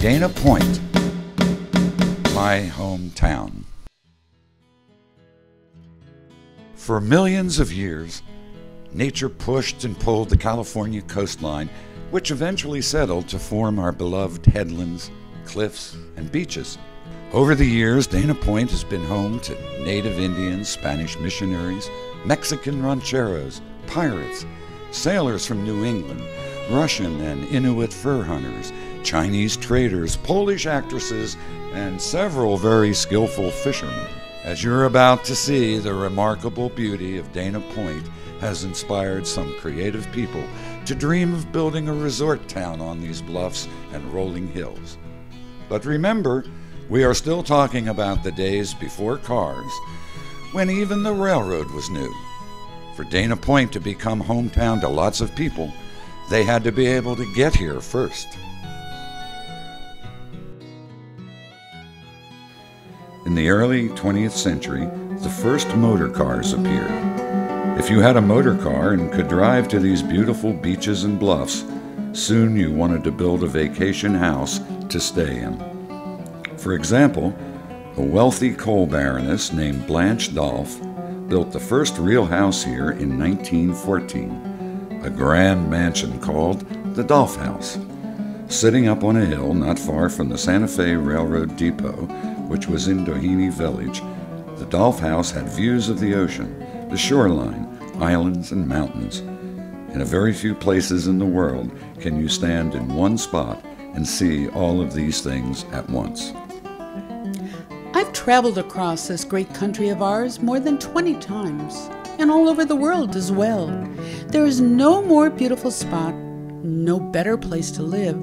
Dana Point, my hometown. For millions of years, nature pushed and pulled the California coastline, which eventually settled to form our beloved headlands, cliffs, and beaches. Over the years, Dana Point has been home to native Indians, Spanish missionaries, Mexican rancheros, pirates, sailors from New England, Russian and Inuit fur hunters, Chinese traders, Polish actresses, and several very skillful fishermen. As you're about to see, the remarkable beauty of Dana Point has inspired some creative people to dream of building a resort town on these bluffs and rolling hills. But remember, we are still talking about the days before cars, when even the railroad was new. For Dana Point to become hometown to lots of people, they had to be able to get here first. In the early 20th century, the first motor cars appeared. If you had a motor car and could drive to these beautiful beaches and bluffs, soon you wanted to build a vacation house to stay in. For example, a wealthy coal baroness named Blanche Dolph built the first real house here in 1914, a grand mansion called the Dolph House. Sitting up on a hill not far from the Santa Fe Railroad Depot, which was in Doheny Village, the Dolph House had views of the ocean, the shoreline, islands, and mountains. In a very few places in the world can you stand in one spot and see all of these things at once. I've traveled across this great country of ours more than 20 times, and all over the world as well. There is no more beautiful spot, no better place to live,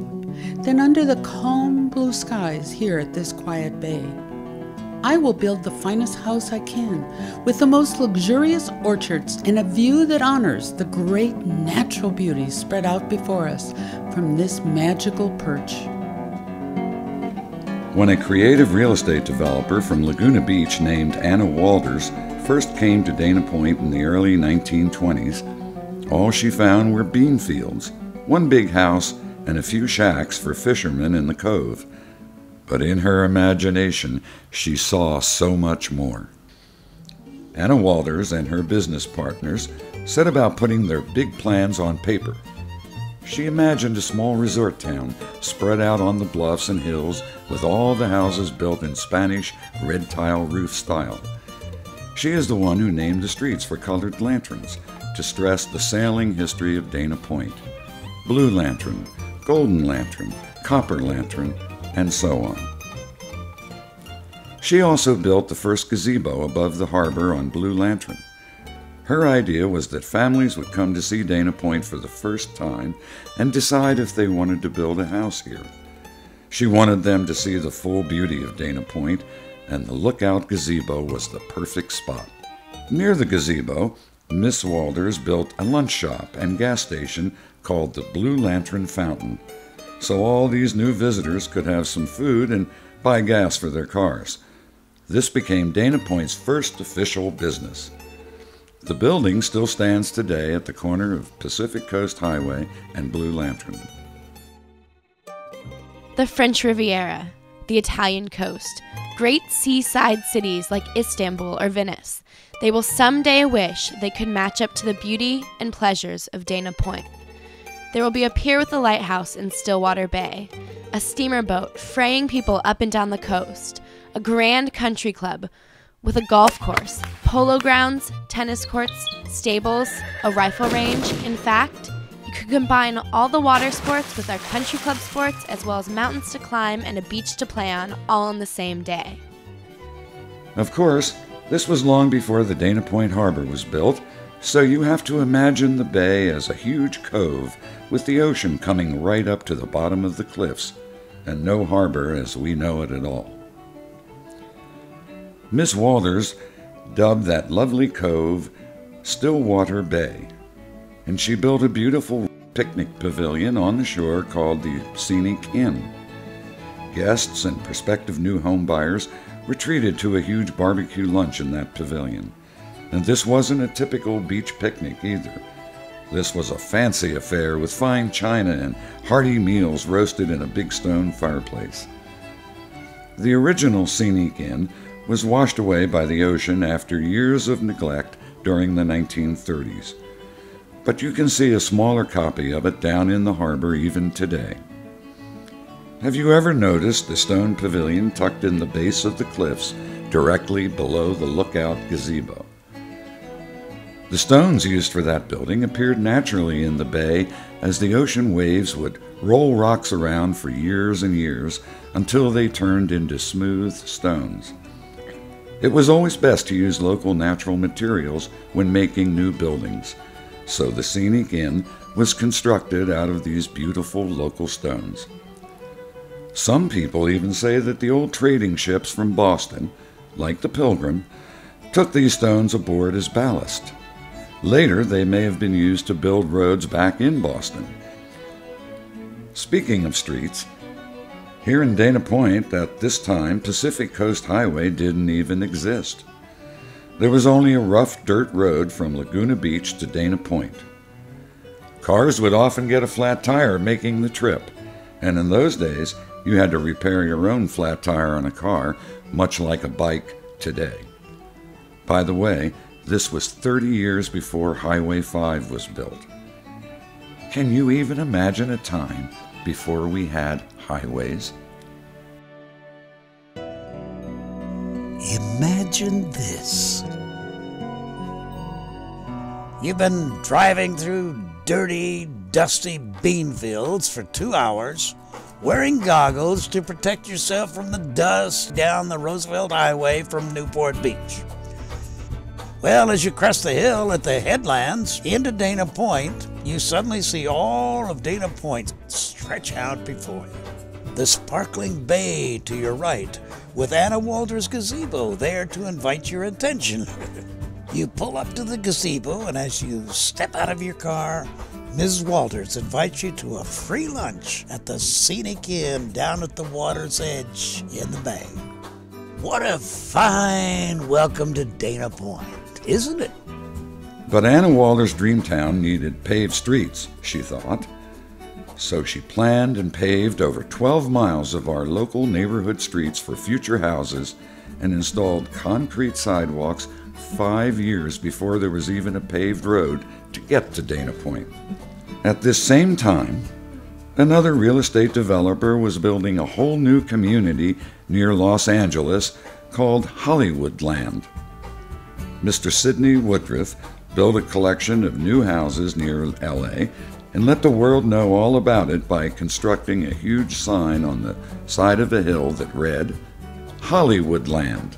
than under the calm blue skies here at this quiet bay. I will build the finest house I can, with the most luxurious orchards and a view that honors the great natural beauty spread out before us from this magical perch. When a creative real estate developer from Laguna Beach named Anna Walters first came to Dana Point in the early 1920s, all she found were bean fields, one big house, and a few shacks for fishermen in the cove. But in her imagination, she saw so much more. Anna Walters and her business partners set about putting their big plans on paper. She imagined a small resort town spread out on the bluffs and hills with all the houses built in Spanish red tile roof style. She is the one who named the streets for colored lanterns to stress the sailing history of Dana Point. Blue lantern, golden lantern, copper lantern, and so on. She also built the first gazebo above the harbor on Blue Lantern. Her idea was that families would come to see Dana Point for the first time and decide if they wanted to build a house here. She wanted them to see the full beauty of Dana Point, and the lookout gazebo was the perfect spot. Near the gazebo, Miss Walters built a lunch shop and gas station called the Blue Lantern Fountain, so all these new visitors could have some food and buy gas for their cars. This became Dana Point's first official business. The building still stands today at the corner of Pacific Coast Highway and Blue Lantern. The French Riviera, the Italian coast, great seaside cities like Istanbul or Venice, they will someday wish they could match up to the beauty and pleasures of Dana Point. There will be a pier with a lighthouse in Stillwater Bay, a steamer boat ferrying people up and down the coast, a grand country club with a golf course, polo grounds, tennis courts, stables, a rifle range. In fact, you could combine all the water sports with our country club sports, as well as mountains to climb and a beach to play on, all on the same day. Of course, this was long before the Dana Point Harbor was built, so you have to imagine the bay as a huge cove with the ocean coming right up to the bottom of the cliffs, and no harbor as we know it at all. Miss Walters dubbed that lovely cove Stillwater Bay, and she built a beautiful picnic pavilion on the shore called the Scenic Inn. Guests and prospective new home buyers were treated to a huge barbecue lunch in that pavilion. And this wasn't a typical beach picnic either. This was a fancy affair with fine china and hearty meals roasted in a big stone fireplace. The original scenic inn was washed away by the ocean after years of neglect during the 1930s, but you can see a smaller copy of it down in the harbor even today. Have you ever noticed the stone pavilion tucked in the base of the cliffs directly below the lookout gazebo? The stones used for that building appeared naturally in the bay as the ocean waves would roll rocks around for years and years until they turned into smooth stones. It was always best to use local natural materials when making new buildings, so the scenic inn was constructed out of these beautiful local stones. Some people even say that the old trading ships from Boston, like the Pilgrim, took these stones aboard as ballast. Later, they may have been used to build roads back in Boston. Speaking of streets, here in Dana Point at this time, Pacific Coast Highway didn't even exist. There was only a rough dirt road from Laguna Beach to Dana Point. Cars would often get a flat tire making the trip, and in those days, you had to repair your own flat tire on a car, much like a bike today. By the way, this was 30 years before Highway 5 was built. Can you even imagine a time before we had highways? Imagine this. You've been driving through dirty, dusty bean fields for 2 hours, wearing goggles to protect yourself from the dust down the Roosevelt Highway from Newport Beach. Well, as you crest the hill at the headlands into Dana Point, you suddenly see all of Dana Point stretch out before you. The sparkling bay to your right, with Anna Walter's gazebo there to invite your attention. You pull up to the gazebo, and as you step out of your car, Mrs. Walters invites you to a free lunch at the Scenic Inn down at the water's edge in the bay. What a fine welcome to Dana Point, isn't it? But Anna Walter's dreamtown needed paved streets, she thought. So she planned and paved over 12 miles of our local neighborhood streets for future houses and installed concrete sidewalks 5 years before there was even a paved road to get to Dana Point. At this same time, another real estate developer was building a whole new community near Los Angeles called Hollywoodland. Mr. Sidney Woodruff built a collection of new houses near LA and let the world know all about it by constructing a huge sign on the side of a hill that read, Hollywoodland.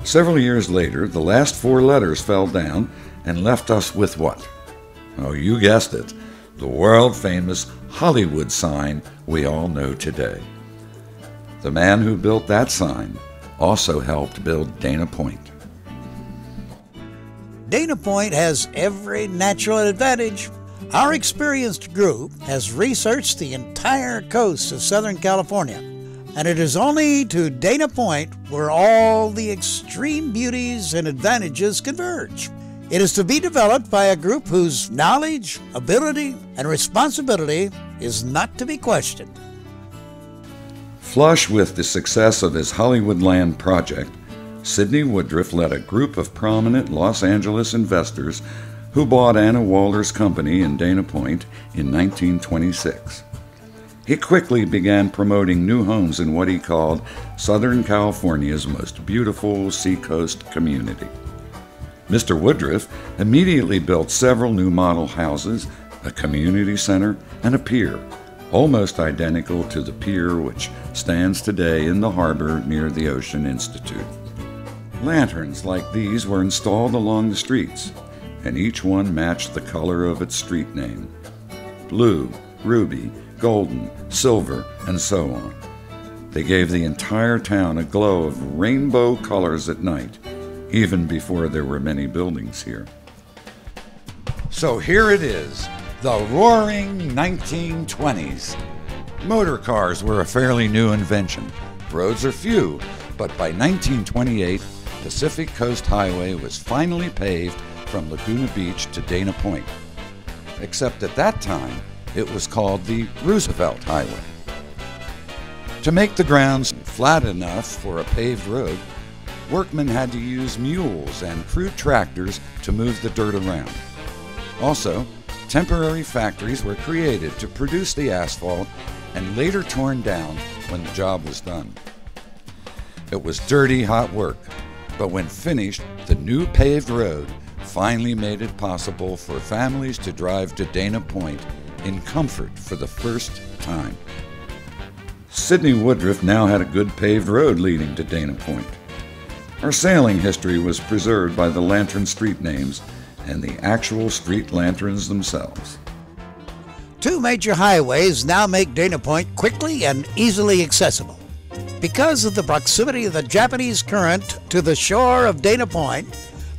Several years later, the last 4 letters fell down and left us with what? Oh, you guessed it, the world-famous Hollywood sign we all know today. The man who built that sign also helped build Dana Point. Dana Point has every natural advantage. Our experienced group has researched the entire coast of Southern California, and it is only to Dana Point where all the extreme beauties and advantages converge. It is to be developed by a group whose knowledge, ability, and responsibility is not to be questioned. Flush with the success of his Hollywoodland project, Sidney Woodruff led a group of prominent Los Angeles investors who bought Anna Walter's company in Dana Point in 1926. He quickly began promoting new homes in what he called Southern California's most beautiful seacoast community. Mr. Woodruff immediately built several new model houses, a community center, and a pier, almost identical to the pier which stands today in the harbor near the Ocean Institute. Lanterns like these were installed along the streets, and each one matched the color of its street name: blue, ruby, golden, silver, and so on. They gave the entire town a glow of rainbow colors at night, even before there were many buildings here. So here it is, the roaring 1920s. Motor cars were a fairly new invention. Roads are few, but by 1928, Pacific Coast Highway was finally paved from Laguna Beach to Dana Point, except at that time it was called the Roosevelt Highway. To make the grounds flat enough for a paved road, workmen had to use mules and crude tractors to move the dirt around. Also, temporary factories were created to produce the asphalt and later torn down when the job was done. It was dirty, hot work, but when finished, the new paved road finally made it possible for families to drive to Dana Point in comfort for the first time. Sidney Woodruff now had a good paved road leading to Dana Point. Our sailing history was preserved by the lantern street names and the actual street lanterns themselves. 2 major highways now make Dana Point quickly and easily accessible. Because of the proximity of the Japanese Current to the shore of Dana Point,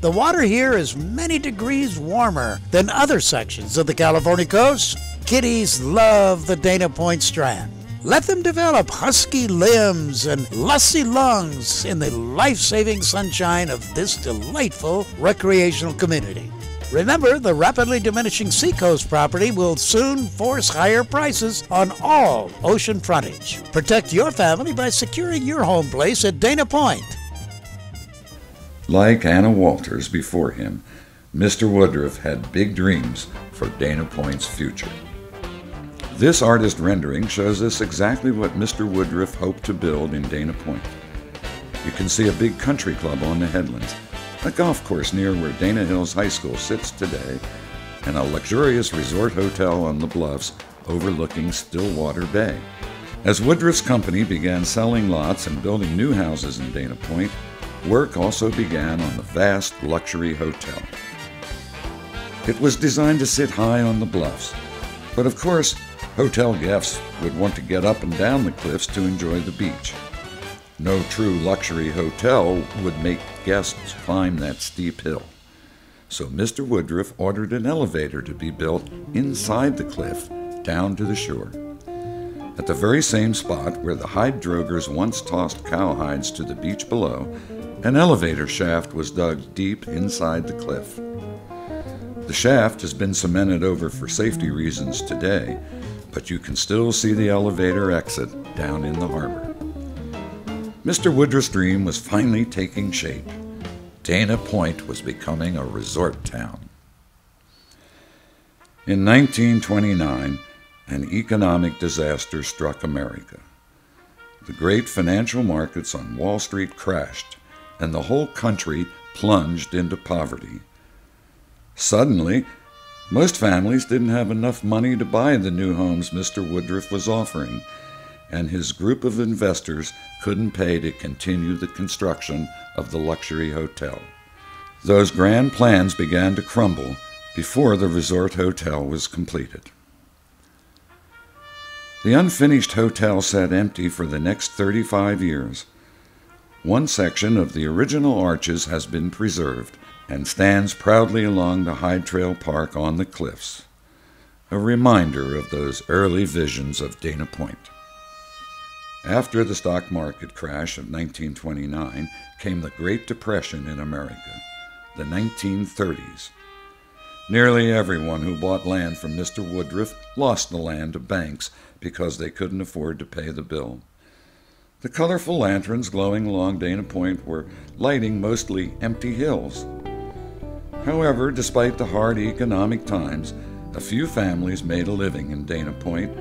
the water here is many degrees warmer than other sections of the California coast. Kitties love the Dana Point strand. Let them develop husky limbs and lusty lungs in the life-saving sunshine of this delightful recreational community. Remember, the rapidly diminishing seacoast property will soon force higher prices on all ocean frontage. Protect your family by securing your home place at Dana Point. Like Anna Walters before him, Mr. Woodruff had big dreams for Dana Point's future. This artist rendering shows us exactly what Mr. Woodruff hoped to build in Dana Point. You can see a big country club on the headlands, a golf course near where Dana Hills High School sits today, and a luxurious resort hotel on the bluffs overlooking Stillwater Bay. As Woodruff's company began selling lots and building new houses in Dana Point, work also began on the vast luxury hotel. It was designed to sit high on the bluffs, but of course, hotel guests would want to get up and down the cliffs to enjoy the beach. No true luxury hotel would make guests climb that steep hill. So Mr. Woodruff ordered an elevator to be built inside the cliff down to the shore. At the very same spot where the hide drogers once tossed cowhides to the beach below, an elevator shaft was dug deep inside the cliff. The shaft has been cemented over for safety reasons today, but you can still see the elevator exit down in the harbor. Mr. Woodruff's dream was finally taking shape. Dana Point was becoming a resort town. In 1929, an economic disaster struck America. The great financial markets on Wall Street crashed, and the whole country plunged into poverty. Suddenly, most families didn't have enough money to buy the new homes Mr. Woodruff was offering, and his group of investors couldn't pay to continue the construction of the luxury hotel. Those grand plans began to crumble before the resort hotel was completed. The unfinished hotel sat empty for the next 35 years. One section of the original arches has been preserved and stands proudly along the Hyde Trail Park on the cliffs, a reminder of those early visions of Dana Point. After the stock market crash of 1929 came the Great Depression in America, the 1930s. Nearly everyone who bought land from Mr. Woodruff lost the land to banks because they couldn't afford to pay the bill. The colorful lanterns glowing along Dana Point were lighting mostly empty hills. However, despite the hard economic times, a few families made a living in Dana Point,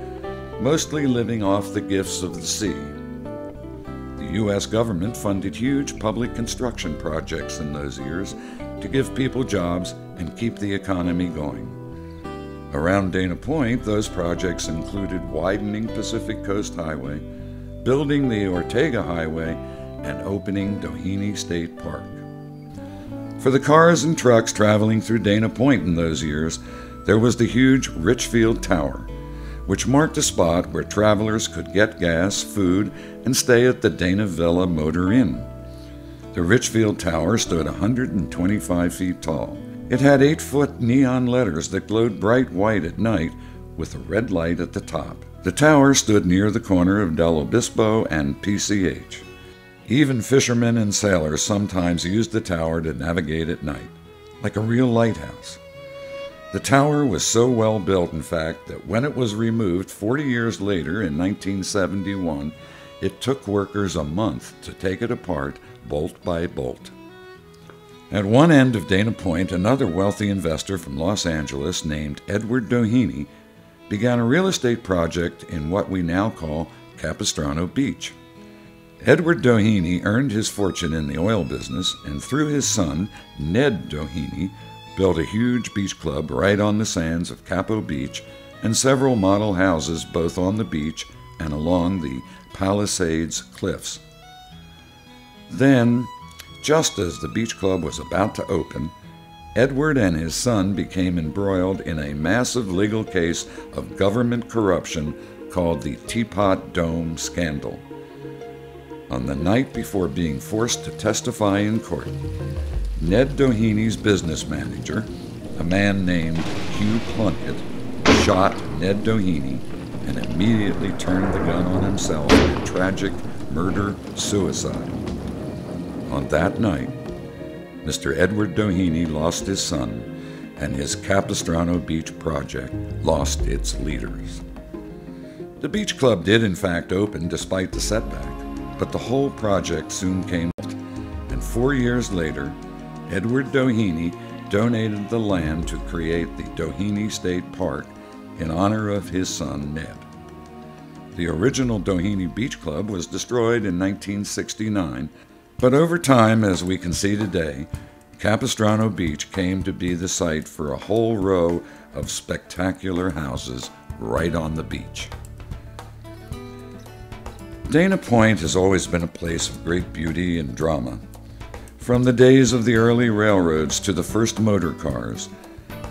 mostly living off the gifts of the sea. The U.S. government funded huge public construction projects in those years to give people jobs and keep the economy going. Around Dana Point, those projects included widening Pacific Coast Highway, building the Ortega Highway, and opening Doheny State Park. For the cars and trucks traveling through Dana Point in those years, there was the huge Richfield Tower, which marked a spot where travelers could get gas, food, and stay at the Dana Villa Motor Inn. The Richfield Tower stood 125 feet tall. It had 8-foot neon letters that glowed bright white at night with a red light at the top. The tower stood near the corner of Del Obispo and PCH. Even fishermen and sailors sometimes used the tower to navigate at night. like a real lighthouse. The tower was so well built, in fact, that when it was removed 40 years later in 1971, it took workers a month to take it apart bolt by bolt. At one end of Dana Point, another wealthy investor from Los Angeles named Edward Doheny began a real estate project in what we now call Capistrano Beach. Edward Doheny earned his fortune in the oil business, and through his son, Ned Doheny, built a huge beach club right on the sands of Capo Beach and several model houses both on the beach and along the Palisades cliffs. Then, just as the beach club was about to open, Edward and his son became embroiled in a massive legal case of government corruption called the Teapot Dome Scandal. On the night before being forced to testify in court, Ned Doheny's business manager, a man named Hugh Plunkett, shot Ned Doheny and immediately turned the gun on himself in a tragic murder-suicide. On that night, Mr. Edward Doheny lost his son, and his Capistrano Beach project lost its leaders. The beach club did in fact open despite the setback, but the whole project soon came to an end, and 4 years later, Edward Doheny donated the land to create the Doheny State Park in honor of his son Ned. The original Doheny Beach Club was destroyed in 1969, but over time, as we can see today, Capistrano Beach came to be the site for a whole row of spectacular houses right on the beach. Dana Point has always been a place of great beauty and drama. From the days of the early railroads to the first motor cars,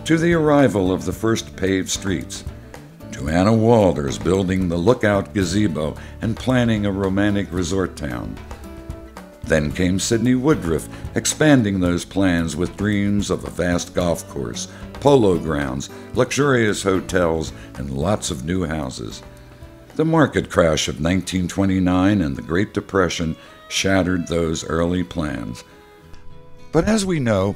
to the arrival of the first paved streets, to Anna Walder's building the Lookout Gazebo and planning a romantic resort town. Then came Sidney Woodruff, expanding those plans with dreams of a vast golf course, polo grounds, luxurious hotels, and lots of new houses. The market crash of 1929 and the Great Depression shattered those early plans. But as we know,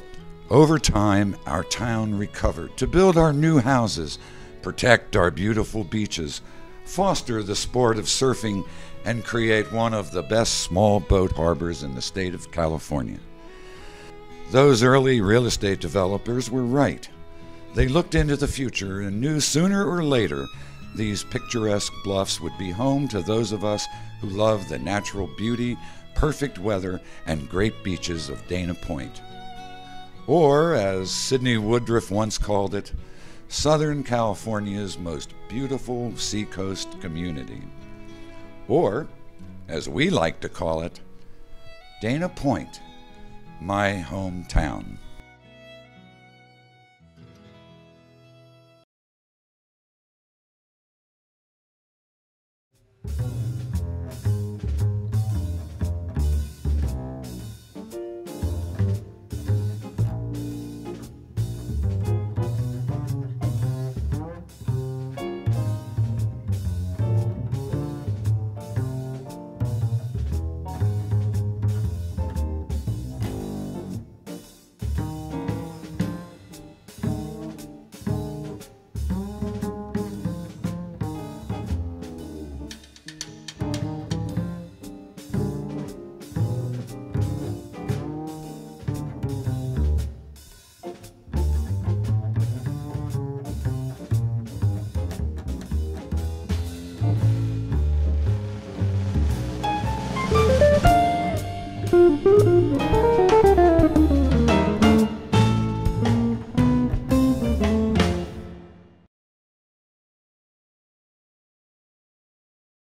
over time, our town recovered to build our new houses, protect our beautiful beaches, foster the sport of surfing, and create one of the best small boat harbors in the state of California. Those early real estate developers were right. They looked into the future and knew sooner or later these picturesque bluffs would be home to those of us who love the natural beauty, perfect weather, and great beaches of Dana Point. Or, as Sidney Woodruff once called it, Southern California's most beautiful seacoast community. Or, as we like to call it, Dana Point, my hometown.